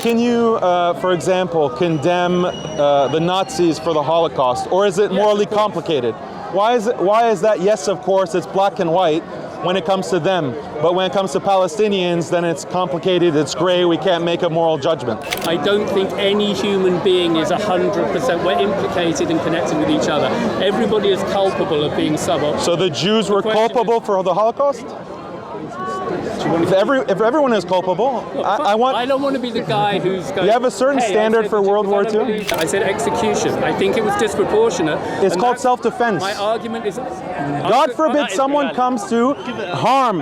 can you, for example, condemn the Nazis for the Holocaust, or is it morally complicated? Why is that? Yes, of course, it's black and white when it comes to them, but when it comes to Palestinians, then it's complicated, it's gray, we can't make a moral judgment. I don't think any human being is 100%. We're implicated and connected with each other. Everybody is culpable of being suboptimal. So the Jews were culpable for the Holocaust? If everyone is culpable, I don't want to be the guy who's going... You have a certain standard for World War II? I said execution. I think it was disproportionate. It's called self-defense. My argument is... God forbid someone comes to harm,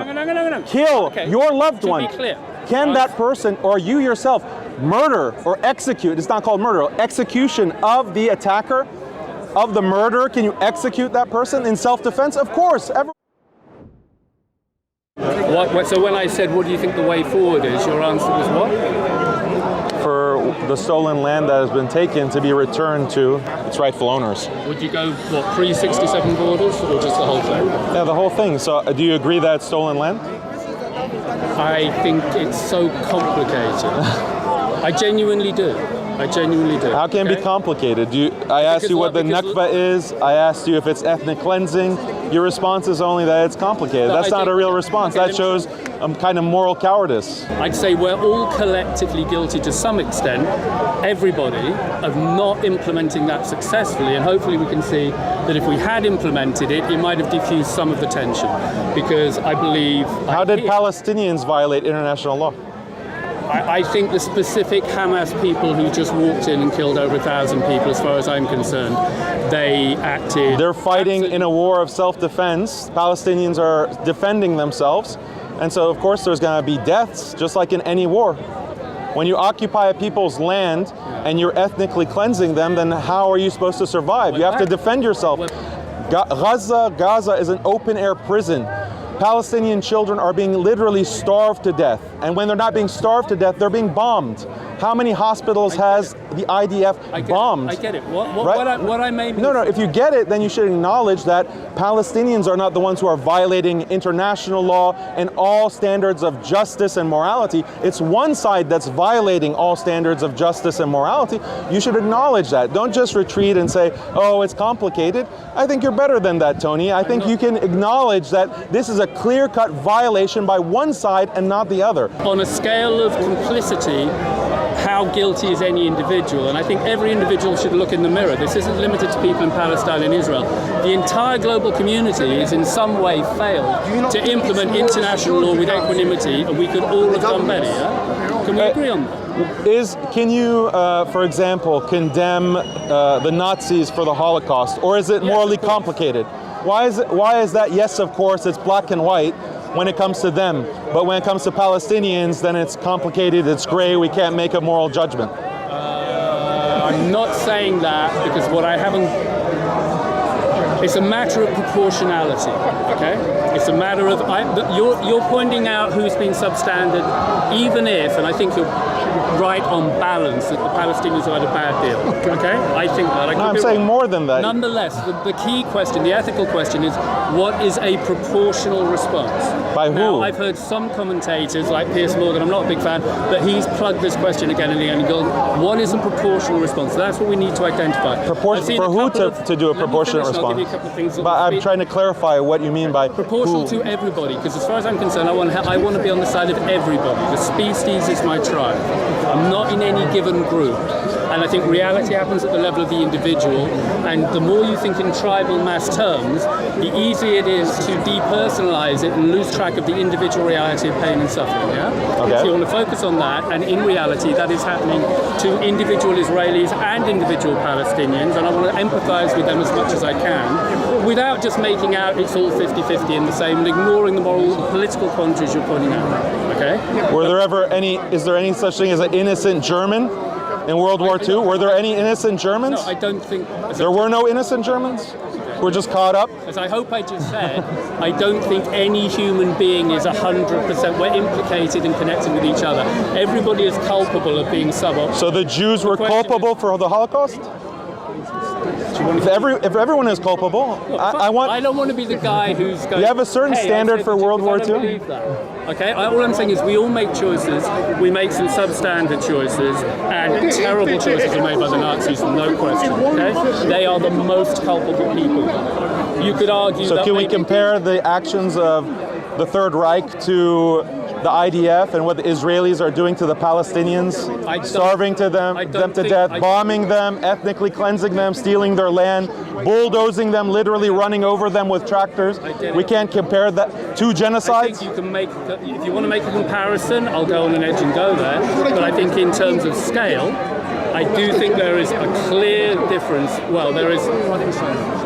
kill your loved one. Can that person, or you yourself, murder or execute, it's not called murder, execution of the attacker, of the murderer, can you execute that person in self-defense? Of course. So when I said, what do you think the way forward is, your answer was what? For the stolen land that has been taken to be returned to its rightful owners. Would you go, what, pre-67 borders, or just the whole thing? Yeah, the whole thing. So do you agree that it's stolen land? I think it's so complicated. I genuinely do. I genuinely do. How can it be complicated? I asked you what the Nakba is. I asked you if it's ethnic cleansing. Your response is only that it's complicated. That's not a real response. That shows kind of moral cowardice. I'd say we're all collectively guilty to some extent, everybody, of not implementing that successfully. And hopefully we can see that if we had implemented it, it might have diffused some of the tension. Because I believe... How did Palestinians violate international law? I think the specific Hamas people who just walked in and killed over 1,000 people, as far as I'm concerned, they acted... They're fighting in a war of self-defense. Palestinians are defending themselves. And so, of course, there's going to be deaths, just like in any war. When you occupy a people's land and you're ethnically cleansing them, then how are you supposed to survive? You have to defend yourself. Gaza is an open-air prison. Palestinian children are being literally starved to death. And when they're not being starved to death, they're being bombed. How many hospitals has the IDF bombed? I get it. What I may be... No, if you get it, then you should acknowledge that Palestinians are not the ones who are violating international law and all standards of justice and morality. It's one side that's violating all standards of justice and morality. You should acknowledge that. Don't just retreat and say, oh, it's complicated. I think you're better than that, Tony. I think you can acknowledge that this is a clear-cut violation by one side and not the other. On a scale of complicity, how guilty is any individual? And I think every individual should look in the mirror. This isn't limited to people in Palestine and Israel. The entire global community has in some way failed to implement international law with equanimity, and we could all have done better, yeah? Can we agree on that? Can you, for example, condemn the Nazis for the Holocaust, or is it morally complicated? Why is that? Yes, of course, it's black and white when it comes to them, but when it comes to Palestinians, then it's complicated, it's gray, we can't make a moral judgment. I'm not saying that because what I haven't... It's a matter of proportionality, okay? It's a matter of... You're pointing out who's been substandard, even if, and I think you're right on balance, that the Palestinians have had a bad deal, okay? I think that. I'm saying more than that. Nonetheless, the key question, the ethical question is, what is a proportional response? By who? Now, I've heard some commentators, like Piers Morgan, I'm not a big fan, but he's plugged this question again and again and gone, what is a proportional response? That's what we need to identify. For who to do a proportionate response? But I'm trying to clarify what you mean by proportional to everybody, because as far as I'm concerned, I want to be on the side of everybody. The species is my tribe. I'm not in any given group. And I think reality happens at the level of the individual, and the more you think in tribal mass terms, the easier it is to depersonalize it and lose track of the individual reality of pain and suffering, yeah? Okay. So you want to focus on that, and in reality that is happening to individual Israelis and individual Palestinians, and I want to empathize with them as much as I can, without just making out it's all 50-50 in the same, and ignoring the moral political quandaries you're pointing out, okay? Is there any such thing as an innocent German in World War II? Were there any innocent Germans? No, I don't think... There were no innocent Germans? We're just caught up? As I hope I just said, I don't think any human being is 100%. We're implicated and connected with each other. Everybody is culpable of being suboptimal. So the Jews were culpable for the Holocaust? Do you want If everyone is culpable, I don't want to be the guy who's going. You have a certain hey, standard for World War I don't II? believe that. Okay, all I'm saying is we all make choices. We make some substandard choices, and terrible choices are made by the Nazis, no question. Okay, they are the most culpable people. You could argue. So that can we compare the actions of the Third Reich to the IDF and what the Israelis are doing to the Palestinians, starving to them to death, bombing them, ethnically cleansing them, stealing their land, bulldozing them, literally running over them with tractors? We can't compare that to genocides? I think you can make, if you want to make a comparison, I'll go on an edge and go there. But I think in terms of scale, I do think there is a clear difference. Well, there is.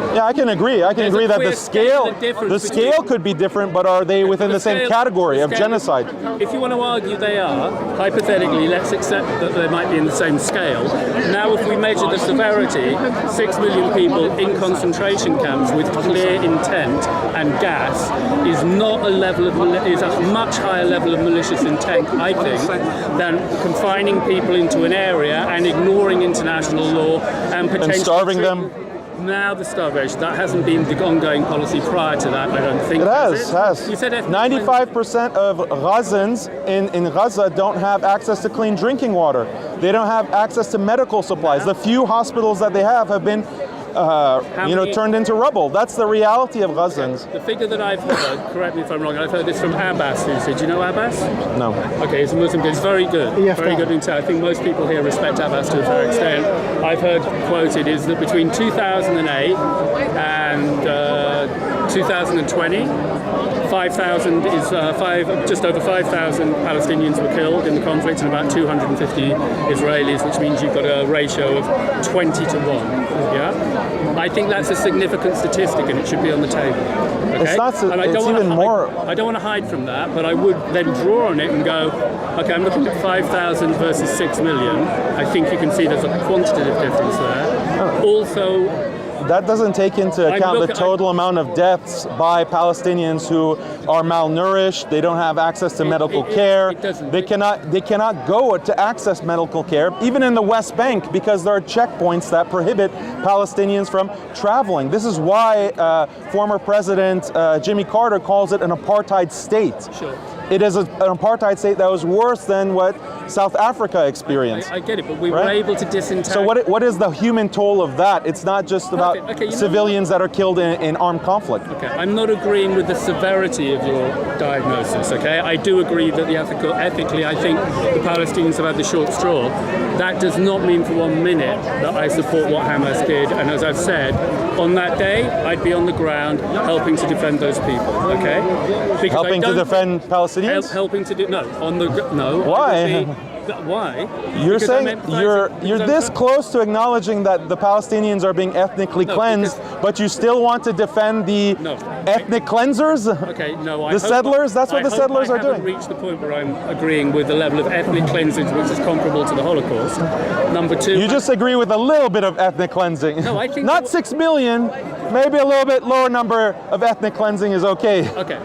Yeah, I can agree. I can agree that the scale could be different, but are they within the same category of genocide? If you want to argue they are, hypothetically, let's accept that they might be in the same scale. Now, if we measure the severity, 6 million people in concentration camps with clear intent and gas is not a level of is a much higher level of malicious intent, I think, than confining people into an area and ignoring international law and potentially starving them. Now the starvation, that hasn't been the ongoing policy prior to that, I don't think. It has. You said 95% of Gazans in Gaza don't have access to clean drinking water. They don't have access to medical supplies. The few hospitals that they have been turned into rubble. That's the reality of Gazans. The figure that I've heard, correct me if I'm wrong, I've heard this from Abbas, who said, do you know Abbas? No. Okay, he's a Muslim guy. He's very good. Very good in I think most people here respect Abbas to a fair extent. I've heard quoted is that between 2008 and 2020, 5,000 is just over 5,000 Palestinians were killed in the conflict and about 250 Israelis, which means you've got a ratio of 20 to 1. Yeah, I think that's a significant statistic, and it should be on the table. Okay? It's not. And it's even more. I don't want to hide from that, but I would then draw on it and go, okay, I'm looking at 5,000 versus 6 million. I think you can see there's a quantitative difference there. Also. That doesn't take into account the total amount of deaths by Palestinians who are malnourished. They don't have access to medical care. They cannot go to access medical care, even in the West Bank, because there are checkpoints that prohibit Palestinians from traveling. This is why former President Jimmy Carter calls it an apartheid state. Sure. It is an apartheid state that was worse than what South Africa experienced. I get it, but we were able to disentangle. So what is the human toll of that? It's not just about civilians that are killed in armed conflict. Okay, I'm not agreeing with the severity of your diagnosis, okay? I do agree that ethically, I think the Palestinians have had the short straw. That does not mean for 1 minute that I support what Hamas did, and as I've said, on that day, I'd be on the ground helping to defend those people, okay? Because helping to defend Palestinians? Helping to do, no. Why? Why? You're saying you're this close to acknowledging that the Palestinians are being ethnically cleansed, but you still want to defend the ethnic cleansers? Okay, no. The settlers? That's what the settlers are doing. I haven't reached the point where I'm agreeing with the level of ethnic cleansing which is comparable to the Holocaust. Number two. You just agree with a little bit of ethnic cleansing. No, I think not 6 million. Maybe a little bit lower number of ethnic cleansing is okay. Okay.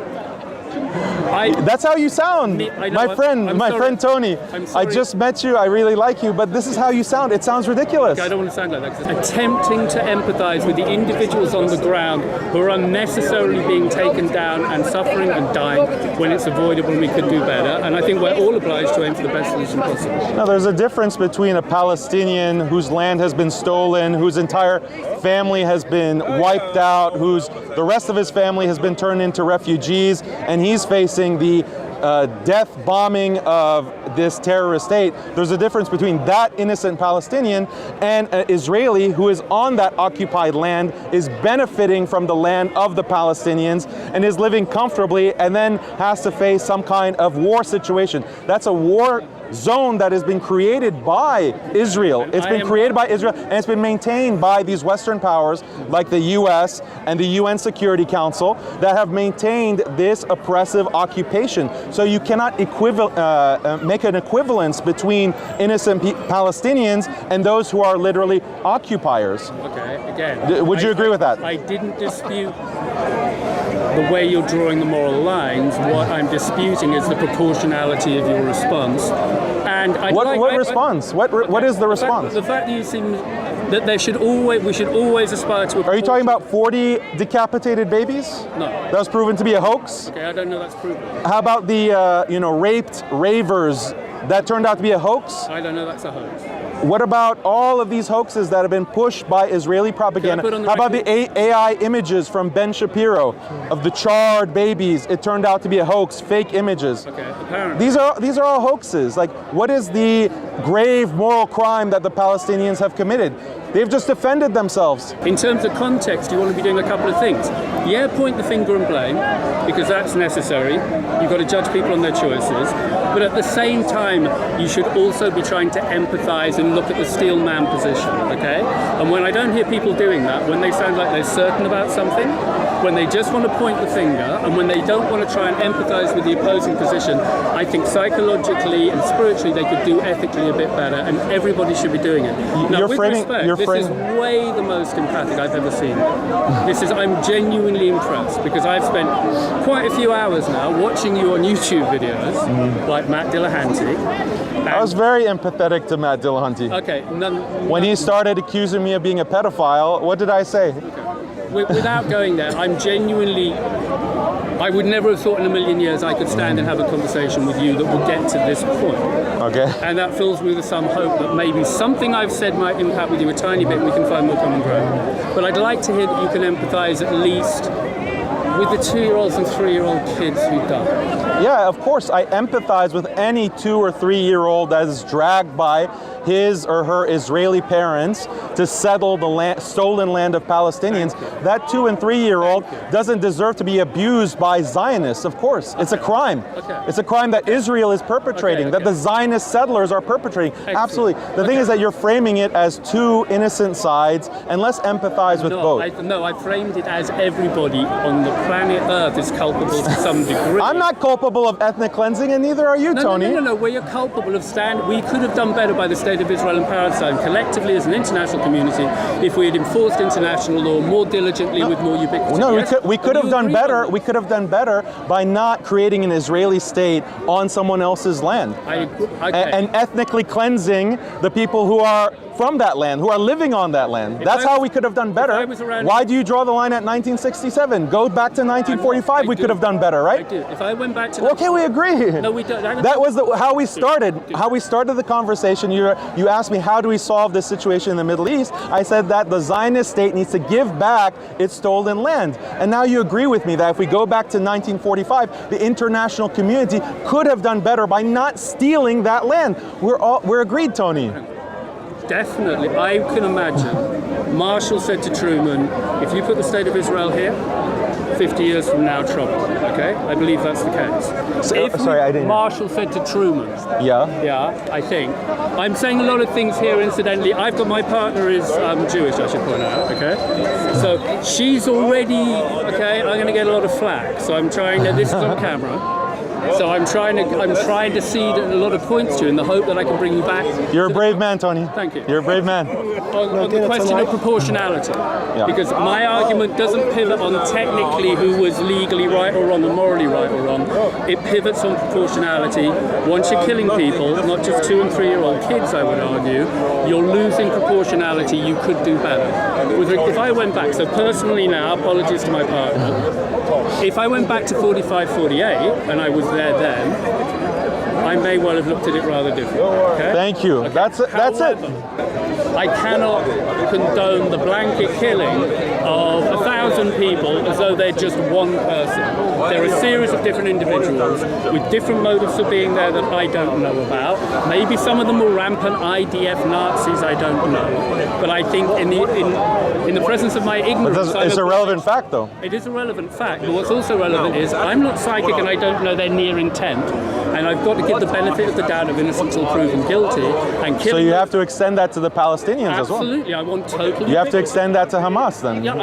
That's how you sound, my friend Tony. I just met you. I really like you, but this is how you sound. It sounds ridiculous. Okay, I don't want to sound like that. Attempting to empathise with the individuals on the ground who are unnecessarily being taken down and suffering and dying when it's avoidable and we could do better. And I think we're all obliged to aim for the best solution possible. Now, there's a difference between a Palestinian whose land has been stolen, whose entire family has been wiped out, the rest of his family has been turned into refugees, and he's facing the death bombing of this terrorist state. There's a difference between that innocent Palestinian and an Israeli who is on that occupied land, is benefiting from the land of the Palestinians, and is living comfortably, and then has to face some kind of war situation. That's a war zone that has been created by Israel. It's been created by Israel, and it's been maintained by these Western powers like the US and the UN Security Council that have maintained this oppressive occupation. So you cannot make an equivalence between innocent Palestinians and those who are literally occupiers. Okay, again. Would you agree with that? I didn't dispute the way you're drawing the moral lines. What I'm disputing is the proportionality of your response. And what response? What is the response? The fact that you seem that we should always aspire to. Are you talking about 40 decapitated babies? No. That was proven to be a hoax? Okay, I don't know that's proven. How about the raped ravers that turned out to be a hoax? I don't know that's a hoax. What about all of these hoaxes that have been pushed by Israeli propaganda? How about the AI images from Ben Shapiro of the charred babies? It turned out to be a hoax, fake images. Okay, apparently. These are all hoaxes. Like, what is the grave moral crime that the Palestinians have committed? They've just defended themselves. In terms of context, you want to be doing a couple of things. Yeah, point the finger and blame, because that's necessary. You've got to judge people on their choices. But at the same time, you should also be trying to empathize and look at the steel man position, okay? And when I don't hear people doing that, when they sound like they're certain about something, when they just want to point the finger, and when they don't want to try and empathize with the opposing position, I think psychologically and spiritually they could do ethically a bit better, and everybody should be doing it. Now, with respect, this is way the most empathic I've ever seen. I'm genuinely impressed, because I've spent quite a few hours now watching you on YouTube videos, like Matt Dillahunty. I was very empathetic to Matt Dillahunty. Okay. When he started accusing me of being a pedophile, what did I say? Okay. Without going there, I'm genuinely... I would never have thought in a million years I could stand and have a conversation with you that would get to this point. Okay. And that fills me with some hope that maybe something I've said might impact with you a tiny bit and we can find more common ground. But I'd like to hear that you can empathise at least with the 2-year-olds and 3-year-old kids who died. Yeah, of course. I empathize with any 2 or 3-year-old that is dragged by his or her Israeli parents to settle the stolen land of Palestinians. That 2 and 3-year-old doesn't deserve to be abused by Zionists, of course. It's a crime. It's a crime that Israel is perpetrating, that the Zionist settlers are perpetrating. Absolutely. The thing is that you're framing it as two innocent sides, and let's empathize with both. I framed it as everybody on the planet Earth is culpable to some degree. I'm not culpable of ethnic cleansing, and neither are you, Tony. No. We are culpable of we could have done better by the state of Israel and Palestine collectively as an international community if we had enforced international law more diligently with more ubiquity. No, we could have done better. We could have done better by not creating an Israeli state on someone else's land. I agree. Okay. And ethnically cleansing the people who are from that land, who are living on that land. That's how we could have done better. Why do you draw the line at 1967? Go back to 1945. We could have done better, right? I do. If I went back to... Okay, we agree. No, we don't. That was how we started. How we started the conversation. You asked me, how do we solve this situation in the Middle East? I said that the Zionist state needs to give back its stolen land. And now you agree with me that if we go back to 1945, the international community could have done better by not stealing that land. We're agreed, Tony. Definitely. I can imagine Marshall said to Truman, if you put the state of Israel here, 50 years from now, trouble. Okay? I believe that's the case. I didn't. Marshall said to Truman. Yeah, I think. I'm saying a lot of things here, incidentally. My partner is Jewish, I should point out. Okay? So she's already, I'm going to get a lot of flack. So I'm trying, this is on camera. So I'm trying to seed a lot of points to you in the hope that I can bring you back. You're a brave man, Tony. Thank you. You're a brave man. On the question of proportionality, because my argument doesn't pivot on technically who was legally right or wrong or morally right or wrong. It pivots on proportionality. Once you're killing people, not just 2 and 3-year-old kids, I would argue, you're losing proportionality. You could do better. If I went back, so personally now, apologies to my partner, if I went back to 45, 48, and I was there then, I may well have looked at it rather differently. Okay? Thank you. Okay. That's it. I cannot condone the blanket killing of 1,000 people as though they're just one person. They're a series of different individuals with different motives for being there that I don't know about. Maybe some of them were rampant IDF Nazis, I don't know. But I think in the presence of my ignorance... It's a relevant fact, though. It is a relevant fact, but what's also relevant is I'm not psychic and I don't know their near intent. And I've got to give the benefit of the doubt of innocent until proven guilty. And so you have to extend that to the Palestinians as well. Absolutely, I want total... You have to extend that to Hamas then. Yeah,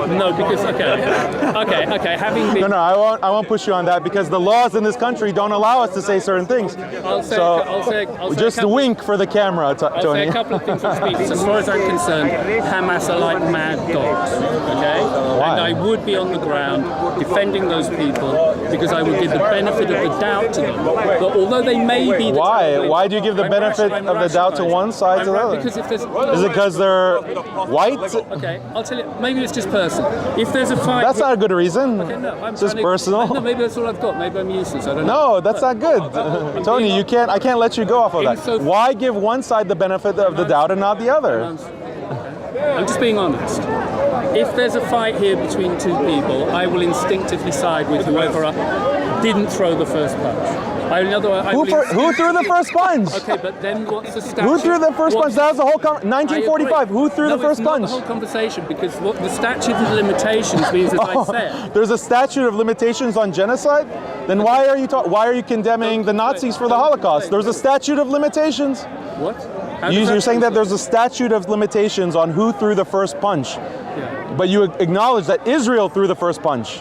No, because okay. Having been No, I won't push you on that because the laws in this country don't allow us to say certain things. I'll say Just wink for the camera, Tony. I'll say a couple of things on speech. As far as I'm concerned, Hamas are like mad dogs, okay? Why? And I would be on the ground defending those people because I would give the benefit of the doubt to them. But although they may be... Why do you give the benefit of the doubt to one side to the other? Because if there's... Is it because they're white? Okay, I'll tell you, maybe it's just personal. If there's a fight... That's not a good reason. Okay, no, it's just personal. No, maybe that's all I've got. Maybe I'm useless. I don't know. No, that's not good. Tony, I can't let you go off of that. Why give one side the benefit of the doubt and not the other? I'm just being honest. If there's a fight here between two people, I will instinctively side with whoever didn't throw the first punch. Who threw the first punch? Okay, but then what's the statute? Who threw the first punch? That was the whole 1945. Who threw the first punch? It's not the whole conversation because what the statute of limitations means, as I said. There's a statute of limitations on genocide. Then why are you condemning the Nazis for the Holocaust? There's a statute of limitations. What? You're saying that there's a statute of limitations on who threw the first punch, but you acknowledge that Israel threw the first punch.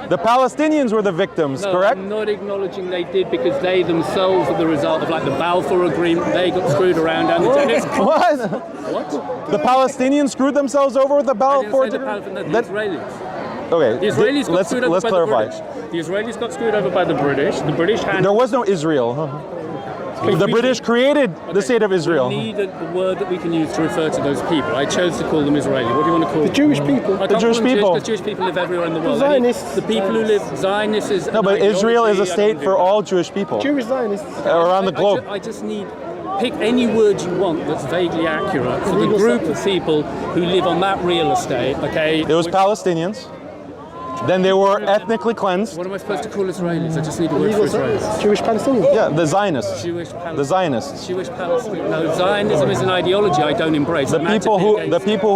The Palestinians were the victims, correct? I'm not acknowledging they did because they themselves are the result of like the Balfour Agreement. They got screwed around and What? What? The Palestinians screwed themselves over with the Balfour Agreement? The Israelis. Okay, The Israelis got screwed over let's by clarify. the British. The Israelis got screwed over by the British. The British There was no Israel. The British created the state of Israel. We need a word that we can use to refer to those people. I chose to call them Israeli. What do you want to call them? The Jewish people. I The Jewish people. Because Jewish people live everywhere in the world. Zionists. The people who live Zionists is No, but Israel is a state for all Jewish people Jewish Zionists. around the globe. I just need pick any word you want that's vaguely accurate for the group of people who live on that real estate. Okay. It was Palestinians. Then they were ethnically cleansed. What am I supposed to call Israelis? I just need a word for Israelis. Jewish Palestinians. Yeah, the Zionists. The Zionists. Jewish Palestinians. No, Zionism is an ideology I don't embrace. The people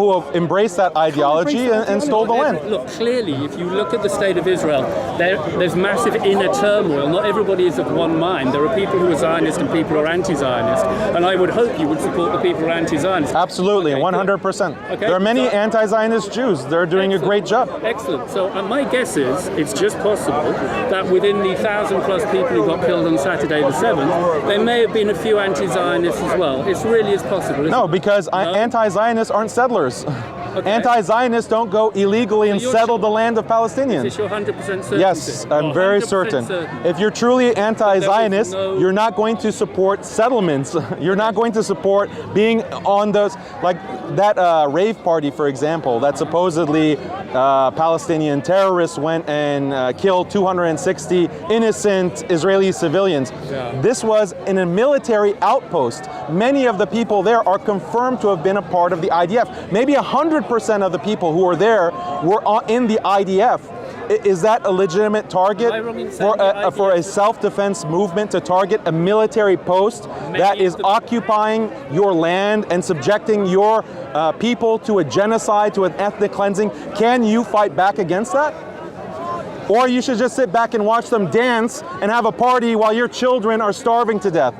who have embraced that ideology and stole the land. Look, clearly, if you look at the state of Israel, there's massive inner turmoil. Not everybody is of one mind. There are people who are Zionist and people who are anti-Zionist. And I would hope you would support the people who are anti-Zionist. Absolutely, Okay, 100%. Okay, There are many anti-Zionist Jews. They're doing a great job. Excellent. So my guess is it's just possible that within the 1,000+ people who got killed on Saturday the 7th, there may have been a few anti-Zionists as well. It really is possible. No, because anti-Zionists aren't settlers. Okay. Anti-Zionists don't go illegally and settle the land of Palestinians. Is this your 100% certainty? Yes, I'm very certain. If you're truly anti-Zionist, you're not going to support settlements. You're not going to support being on those, like that rave party, for example, that supposedly Palestinian terrorists went and killed 260 innocent Israeli civilians. Yeah. This was in a military outpost. Many of the people there are confirmed to have been a part of the IDF. Maybe 100% of the people who were there were in the IDF. Is that a legitimate target for a self-defense movement to target a military post that is occupying your land and subjecting your people to a genocide, to an ethnic cleansing? Can you fight back against that? Or you should just sit back and watch them dance and have a party while your children are starving to death?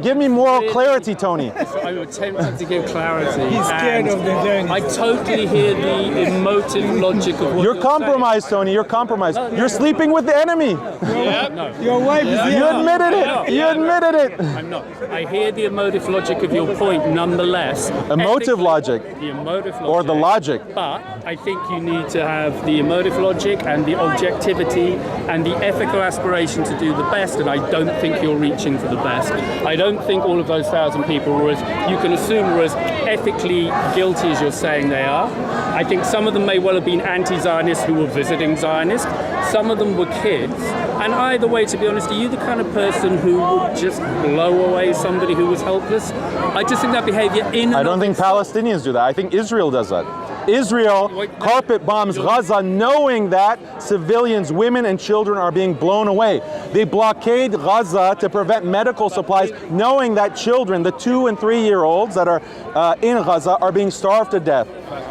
Give me moral clarity, Tony. I'm attempting to give clarity. He's scared of the journey. I totally hear the emotive logic of what You're compromised, Tony. You're compromised. You're sleeping with the enemy. No. Your wife is You here. admitted it. You admitted it. I'm not. I hear the emotive logic of your point nonetheless. Emotive logic. The emotive logic. Or the logic. But I think you need to have the emotive logic and the objectivity and the ethical aspiration to do the best, and I don't think you're reaching for the best. I don't think all of those 1,000 people were as, you can assume, were as ethically guilty as you're saying they are. I think some of them may well have been anti-Zionists who were visiting Zionists. Some of them were kids. And either way, to be honest, are you the kind of person who would just blow away somebody who was helpless? I just think that behavior I don't think Palestinians do that. I think Israel does that. Israel carpet bombs Gaza knowing that civilians, women and children are being blown away. They blockade Gaza to prevent medical supplies knowing that children, the 2- and 3-year-olds that are in Gaza, are being starved to death.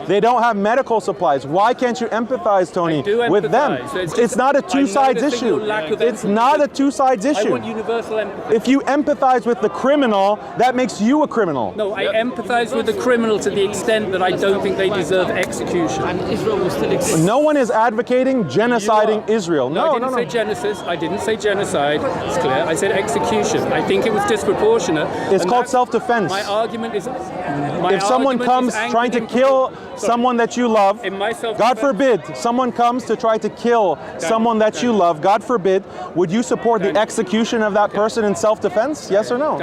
They don't have medical supplies. Why can't you empathize, Tony, with them? It's not a two-sides issue. It's not a two-sides issue. I want universal empathy. If you empathize with the criminal, that makes you a criminal. No, I empathize with the criminal to the extent that I don't think they deserve execution. And Israel will still exist. No one is advocating genociding Israel. No, I didn't say genocide. I didn't say genocide. It's clear. I said execution. I think it was disproportionate. It's called self-defense. My argument is... If someone comes trying to kill someone that you love, God forbid, someone comes to try to kill someone that you love, God forbid, would you support the execution of that person in self-defense? Yes or no?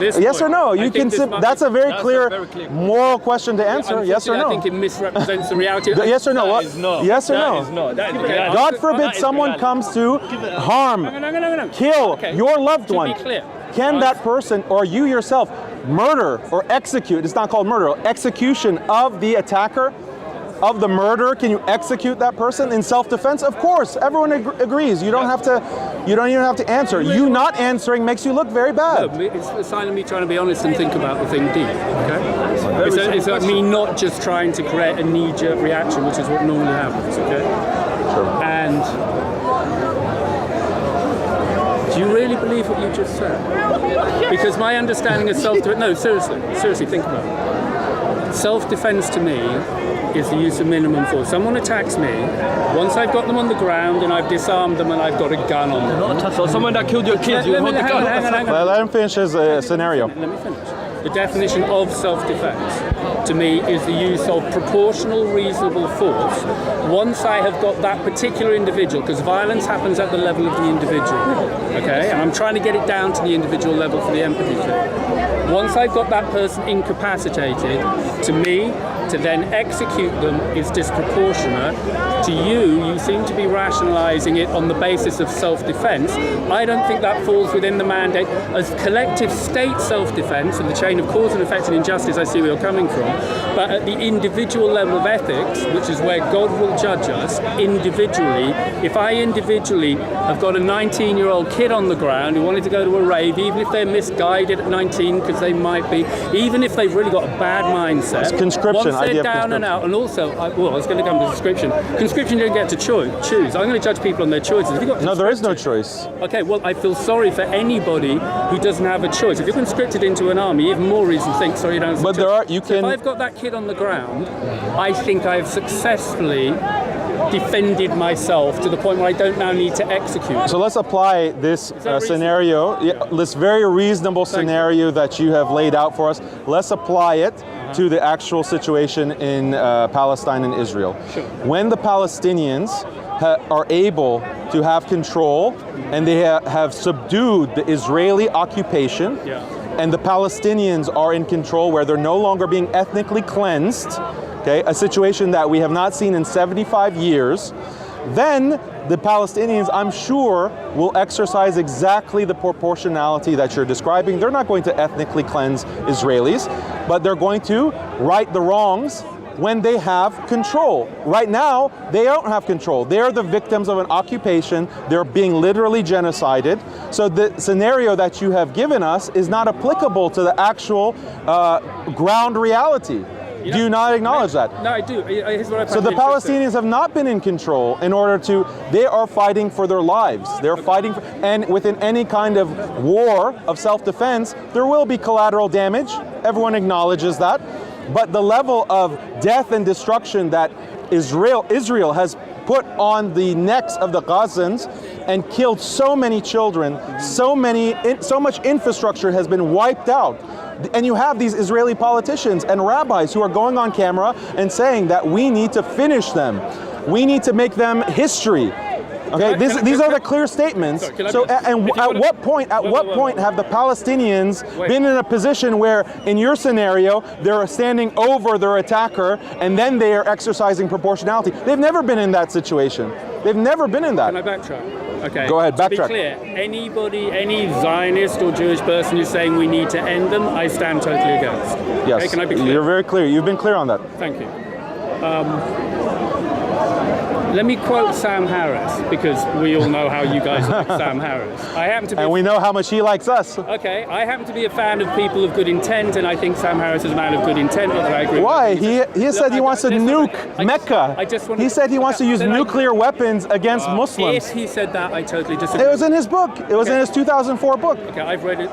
Yes or no? You can. That's a very clear moral question to answer. Yes or no? I think it misrepresents the reality. Yes or no? What? Yes or no? God forbid someone comes to harm, kill your loved one. Can that person or you yourself murder or execute? It's not called murder. Execution of the attacker, of the murderer. Can you execute that person in self-defense? Of course, everyone agrees. You don't have to. You don't even have to answer. You not answering makes you look very bad. No, it's a sign of me trying to be honest and think about the thing deep. Okay, it's like me not just trying to create a knee-jerk reaction, which is what normally happens. Okay, Sure. and do you really believe what you just said? Because my understanding of self-defense. No, seriously, think about it. Self-defense to me is the use of minimum force. Someone attacks me, once I've got them on the ground and I've disarmed them and I've got a gun on them. So someone that killed your kids, you hold the gun. Hang on. Well, let him finish his scenario. Let me finish. The definition of self-defense to me is the use of proportional, reasonable force once I have got that particular individual, because violence happens at the level of the individual, okay? And I'm trying to get it down to the individual level for the empathy thing. Once I've got that person incapacitated, to me, to then execute them is disproportionate. To you seem to be rationalizing it on the basis of self-defense. I don't think that falls within the mandate. As collective state self-defense and the chain of cause and effect and injustice, I see where you're coming from. But at the individual level of ethics, which is where God will judge us individually, if I individually have got a 19-year-old kid on the ground who wanted to go to a rave, even if they're misguided at 19, because they might be, even if they've really got a bad mindset, it's conscription. once they're down and out, and also, I was going to come to conscription. Conscription, you don't get to choose. I'm going to judge people on their choices. Have you got No, there is no choice. Okay, well, I feel sorry for anybody who doesn't have a choice. If you're conscripted into an army, even more reason to think, sorry, you don't have a choice. But there are, So if I've got that kid on the ground, I think I have successfully defended myself to the point where I don't now need to execute. So let's apply this scenario, this very reasonable scenario that you have laid out for us. Let's apply it to the actual situation in Palestine and Israel. Sure. When the Palestinians are able to have control and they have subdued the Israeli occupation, and the Palestinians are in control where they're no longer being ethnically cleansed, okay, a situation that we have not seen in 75 years, then the Palestinians, I'm sure, will exercise exactly the proportionality that you're describing. They're not going to ethnically cleanse Israelis, but they're going to right the wrongs when they have control. Right now, they don't have control. They're the victims of an occupation. They're being literally genocided. So the scenario that you have given us is not applicable to the actual ground reality. Do you not acknowledge that? No, I do. Here's what I So the Palestinians have not been in control in order to, they are fighting for their lives. They're fighting for, and within any kind of war of self-defense, there will be collateral damage. Everyone acknowledges that. But the level of death and destruction that Israel has put on the necks of the Gazans and killed so many children, so much infrastructure has been wiped out. And you have these Israeli politicians and rabbis who are going on camera and saying that we need to finish them. We need to make them history. Okay, these are the clear statements. So, and at what point have the Palestinians been in a position where, in your scenario, they're standing over their attacker and then they are exercising proportionality? They've never been in that situation. They've never been in that. Can I backtrack? Okay. Go ahead, backtrack. To be clear, any Zionist or Jewish person who's saying we need to end them, I stand totally against. Yes, okay, can I be clear? You're very clear. You've been clear on that. Thank you. Let me quote Sam Harris, because we all know how you guys like Sam Harris. I happen to be And we know how much he likes us. okay. I happen to be a fan of people of good intent, and I think Sam Harris is a man of good intent. Not that I agree. Why? With him. He said he wants to nuke Mecca. He said he wants to use nuclear weapons against Muslims. If he said that, I totally disagree. It was in his book. It was in his 2004 book. Okay, I've read it.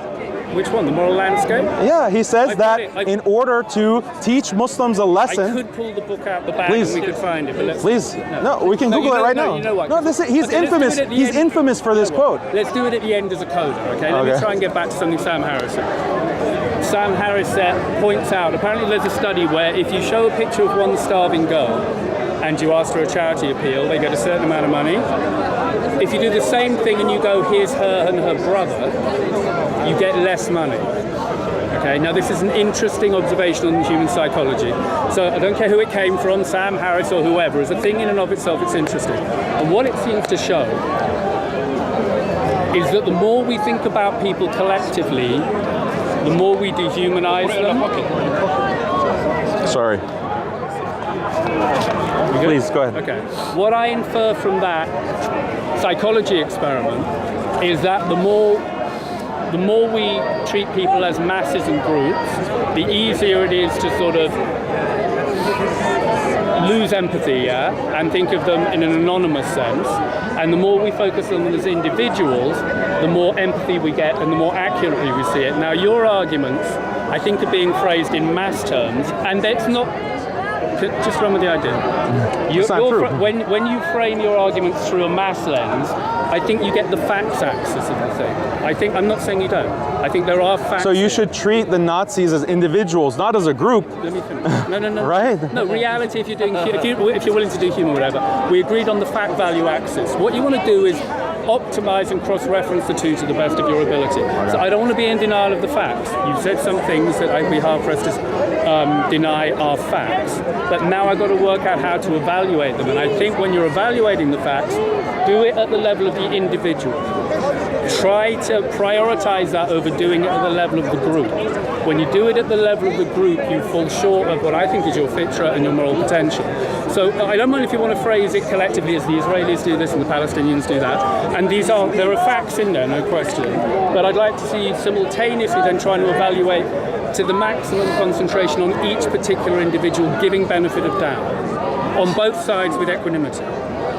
Which one? The Moral Landscape? Yeah, he says I've that read it. in order to teach Muslims a I lesson. could pull the book out the back Please. and we could find it, but let's Please, no, we can No, Google you it know- right no, now. you know what? No, he's Okay, let's do infamous. it at the He's end. infamous for this quote. Let's do it at the end as a coda, okay? Let me Okay. try and get back to something Sam Harris said. Sam Harris points out, apparently there's a study where if you show a picture of one starving girl and you ask for a charity appeal, they get a certain amount of money. If you do the same thing and you go, here's her and her brother, you get less money. Okay, now this is an interesting observation on human psychology. So I don't care who it came from, Sam Harris or whoever, as a thing in and of itself, it's interesting. And what it seems to show is that the more we think about people collectively, the more we dehumanize them. Sorry. We good? Please, go ahead. Okay. What I infer from that psychology experiment is that the more we treat people as masses and groups, the easier it is to sort of lose empathy, yeah, and think of them in an anonymous sense. And the more we focus on them as individuals, the more empathy we get and the more accurately we see it. Now, your arguments, I think, are being phrased in mass terms, and that's not. Just run with the idea. It's not true. When you frame your arguments through a mass lens, I think you get the facts axis of the thing. I'm not saying you don't. I think there are facts. So you should treat the Nazis as individuals, not as a group. Let me finish. No. Right? No, reality, if you're willing to do humor, whatever, we agreed on the fact value axis. What you want to do is optimize and cross-reference the two to the best of your ability. So I don't want to be in denial of the facts. You've said some things that I'd be hard-pressed to deny are facts. But now I've got to work out how to evaluate them. And I think when you're evaluating the facts, do it at the level of the individual. Try to prioritize that over doing it at the level of the group. When you do it at the level of the group, you fall short of what I think is your fitra and your moral potential. So I don't mind if you want to phrase it collectively as the Israelis do this and the Palestinians do that. And there are facts in there, no question. But I'd like to see you simultaneously then trying to evaluate to the maximum concentration on each particular individual, giving benefit of doubt on both sides with equanimity.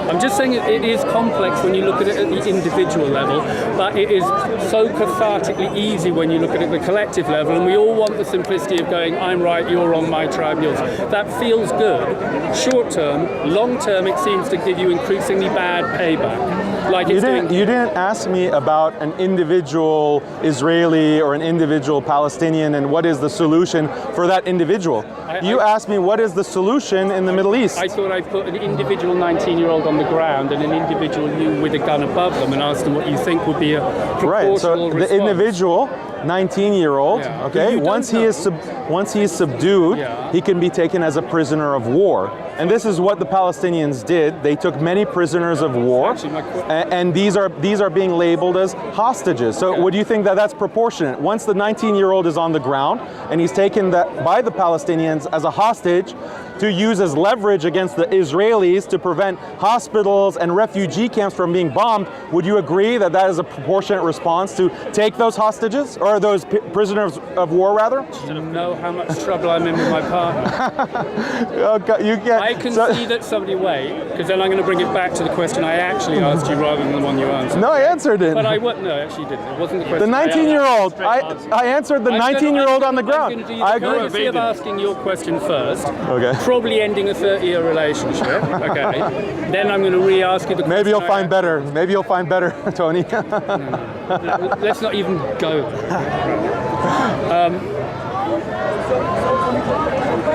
I'm just saying it is complex when you look at it at the individual level, but it is so cathartically easy when you look at it at the collective level, and we all want the simplicity of going, I'm right, you're wrong, my tribe, yours. That feels good. Short term, long term, it seems to give you increasingly bad payback. Like You didn't ask me about an individual Israeli or an individual Palestinian and what is the solution for that individual. You asked me what is the solution in the Middle East. I thought I'd put an individual 19-year-old on the ground and an individual you with a gun above them and asked them what you think would be a proportional response. The individual 19-year-old, Yeah. okay, once he is subdued, Yeah. he can be taken as a prisoner of war. And this is what the Palestinians did. They took many prisoners of war, Actually, and these are being labeled as hostages. So would you think that that's proportionate? Once the 19-year-old is on the ground and he's taken by the Palestinians as a hostage to use as leverage against the Israelis to prevent hospitals and refugee camps from being bombed, would you agree that that is a proportionate response to take those hostages, or those prisoners of war rather? Do you know how much trouble I'm in with my partner? Okay, you get. I can see that somebody because then I'm going to bring it back to the question I actually asked you rather than the one you answered. No, I answered it. But no, actually you didn't. It wasn't the The question. 19-year-old. I answered the 19-year-old on the ground. I'm going to do I the agree. courtesy of asking your question first. Okay. Probably ending a 30-year relationship. Okay. Then I'm going to re-ask you the question. Maybe you'll find better. Maybe you'll find better, Tony. Let's not even go.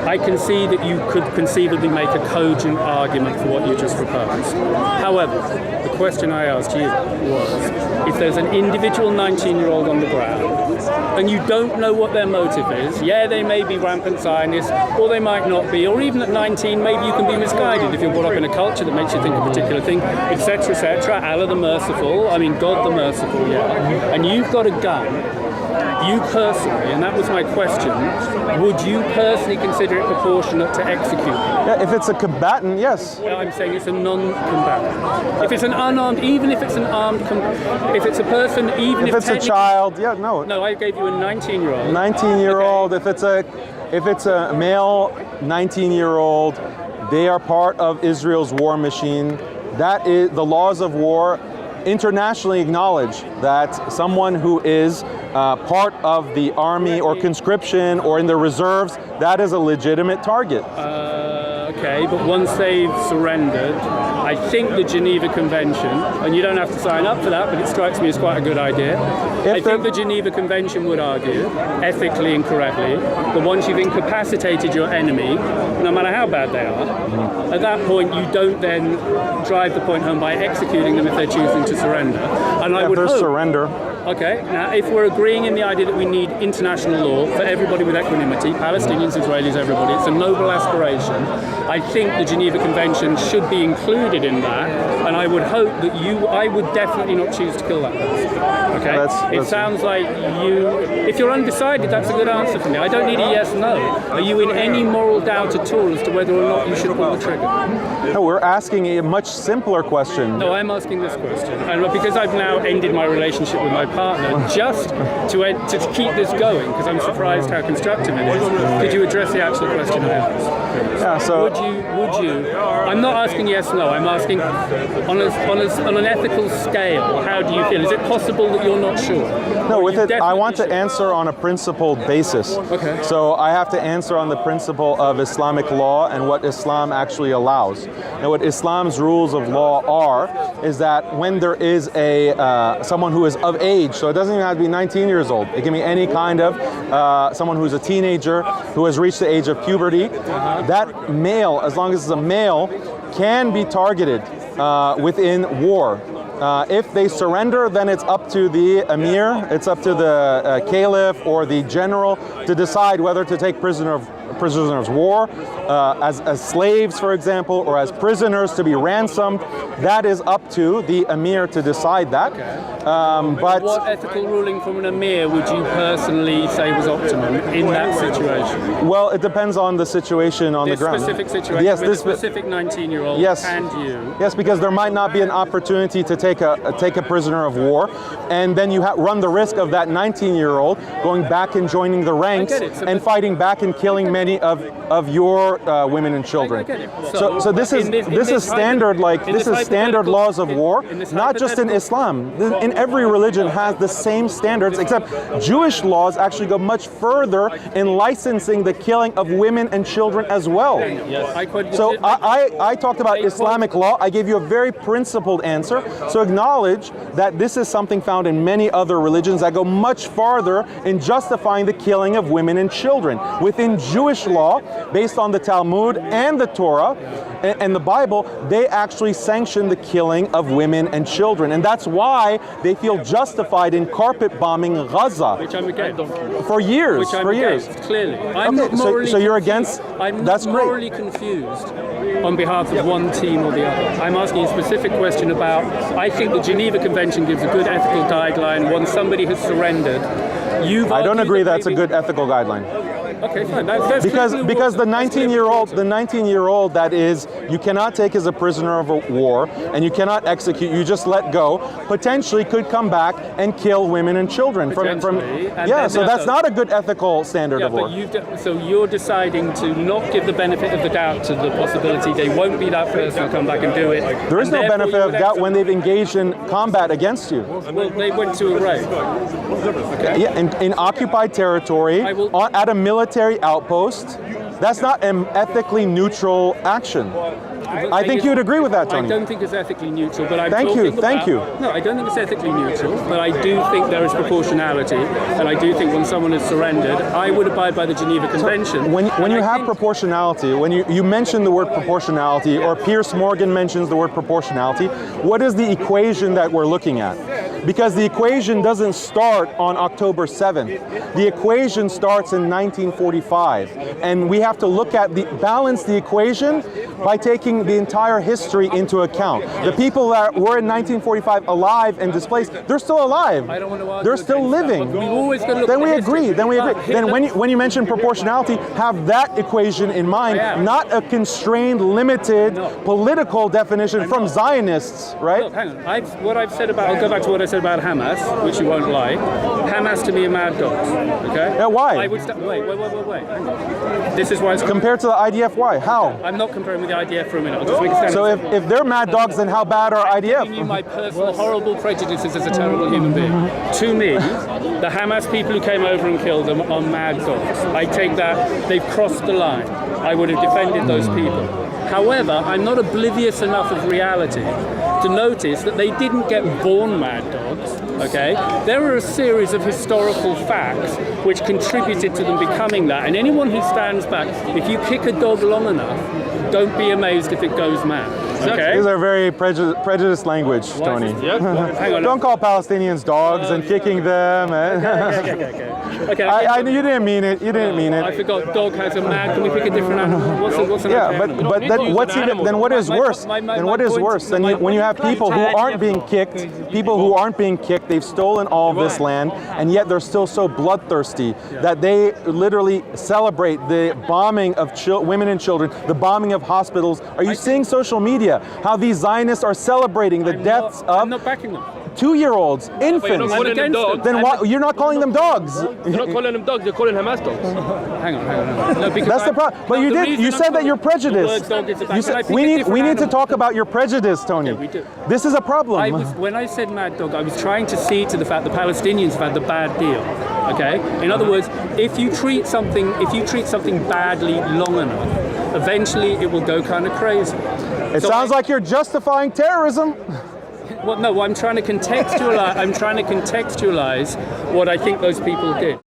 I can see that you could conceivably make a cogent argument for what you just proposed. However, the question I asked you was, if there's an individual 19-year-old on the ground, and you don't know what their motive is, they may be rampant Zionists, or they might not be, or even at 19, maybe you can be misguided if you're brought up in a culture that makes you think a particular thing, etc., etc., Allah the Merciful, God the Merciful, and you've got a gun, You personally, and that was my question, would you personally consider it proportionate to execute them? Yeah, if it's a combatant, yes. I'm saying it's a non-combatant. If it's an unarmed, even if it's an armed, if it's a person, even if it's a child, yeah, no. No, I gave you a 19-year-old. 19-year-old. Okay. If it's a male 19-year-old, they are part of Israel's war machine. That is the laws of war. Internationally acknowledge that someone who is part of the army or conscription or in the reserves, that is a legitimate target. Okay, but once they've surrendered, I think the Geneva Convention, and you don't have to sign up for that, but it strikes me as quite a good idea. I think the Geneva Convention would argue, ethically and correctly, that once you've incapacitated your enemy, no matter how bad they are, at that point you don't then drive the point home by executing them if they're choosing to surrender. And I would hope, surrender. Okay, now if we're agreeing in the idea that we need international law for everybody with equanimity, Palestinians, Israelis, everybody, it's a noble aspiration. I think the Geneva Convention should be included in that, and I would hope that I would definitely not choose to kill that person. Okay? It sounds like if you're undecided, that's a good answer for me. I don't need a yes, no. Are you in any moral doubt at all as to whether or not you should pull the trigger? No, we're asking a much simpler question. No, I'm asking this question. And because I've now ended my relationship with my partner, just to keep this going, because I'm surprised how constructive it is, could you address the actual question I asked? Yeah, so would you? I'm not asking yes, no. I'm asking on an ethical scale. How do you feel? Is it possible that you're not sure? No, with it, I want to answer on a principled basis. Okay. So I have to answer on the principle of Islamic law and what Islam actually allows. Now, what Islam's rules of law are is that when there is someone who is of age, so it doesn't even have to be 19 years old. It can be any kind of someone who's a teenager who has reached the age of puberty. That male, as long as it's a male, can be targeted within war. If they surrender, then it's up to the emir, it's up to the caliph or the general to decide whether to take prisoners of war as slaves, for example, or as prisoners to be ransomed. That is up to the emir to decide that. But what ethical ruling from an emir would you personally say was optimum in that situation? Well, it depends on the situation on the ground. This specific situation, yes, with a specific 19-year-old and you. Yes, because there might not be an opportunity to take a prisoner of war, and then you run the risk of that 19-year-old going back and joining the ranks and fighting back and killing many of your women and children. So this is standard laws of war, not just in Islam. In every religion has the same standards, except Jewish laws actually go much further in licensing the killing of women and children as well. So I talked about Islamic law. I gave you a very principled answer. So acknowledge that this is something found in many other religions that go much farther in justifying the killing of women and children. Within Jewish law, based on the Talmud and the Torah and the Bible, they actually sanction the killing of women and children. And that's why they feel justified in carpet bombing Gaza. Which I'm against. For years. Which I'm against, clearly. I'm not morally so you're against? I'm not morally confused on behalf of one team or the other. I'm asking a specific question about, I think the Geneva Convention gives a good ethical guideline once somebody has surrendered. I don't agree that's a good ethical guideline. Okay, fine. That's because the 19-year-old that is, you cannot take as a prisoner of war and you cannot execute. You just let go. Potentially could come back and kill women and children So that's not a good ethical standard of war. So you're deciding to not give the benefit of the doubt to the possibility they won't be that person who'll come back and do it. There is no benefit of doubt when they've engaged in combat against you. Well, they went to a raid. Okay. Yeah, in occupied territory, at a military outpost. That's not an ethically neutral action. I think you'd agree with that, Tony. I don't think it's ethically neutral, but I'm Thank you. No, I don't think it's ethically neutral, but I do think there is proportionality, and I do think when someone has surrendered, I would abide by the Geneva Convention. So when you have proportionality, when you mention the word proportionality, or Piers Morgan mentions the word proportionality, what is the equation that we're looking at? Because the equation doesn't start on October 7th. The equation starts in 1945. And we have to look at balance the equation by taking the entire history into account. The people that were in 1945 alive and displaced, they're still alive. I don't want to argue They're still against that, living. but we've always got to look Then at we the agree. history. Then we agree. But Then Hitler- when you mention proportionality, have that equation in mind, am. not a constrained, limited No. political definition from Zionists, right? Look, hang on. What I've said about, I'll go back to what I said about Hamas, which you won't like. Hamas to me are mad dogs, okay? Yeah, why? I would wait. Hang on. This is why it's Compared to the IDF, why? How? I'm not comparing with the IDF for a minute. I'll just make a stand. So if they're mad dogs, then how bad are Giving you IDF? my personal horrible prejudices as a terrible human being. To me, the Hamas people who came over and killed them are mad dogs. I take that, they've crossed the line. I would have defended those people. However, I'm not oblivious enough of reality to notice that they didn't get born mad dogs, okay? There are a series of historical facts which contributed to them becoming that, and anyone who stands back, if you kick a dog long enough, don't be amazed if it goes mad, okay? These are very prejudiced language, Tony. Hang on. Don't call Palestinians dogs and kicking them. Okay. You didn't mean it. You didn't mean I it. forgot. Dog has a mad. Can we pick a different animal? What's an Yeah, okay but animal? then what's even then what is worse? my Then what is point- worse? Then my when you have point- people who aren't being kicked, they've stolen all of this land, and yet they're still so bloodthirsty that they literally celebrate the bombing of women and children, the bombing of hospitals. Are you seeing social media how these Zionists are celebrating the deaths I'm of not backing them. 2-year-olds, infants? calling them against dogs. them. Then why you're not calling them dogs? You're not calling them dogs, you're calling Hamas dogs. Hang on. No, because That's the problem. But no, you the did. reason You I'm said that calling you're the word prejudiced. dog is a fact, You and I said, pick we a need different to animal. talk about your prejudice, Tony. we do. This is a problem. When I said mad dog, I was trying to see to the fact the Palestinians have had the bad deal. Okay? In other words, if you treat something badly long enough, eventually it will go kind of crazy. It sounds like you're justifying terrorism. Well, no, I'm trying to contextualize. I'm trying to contextualize what I think those people did.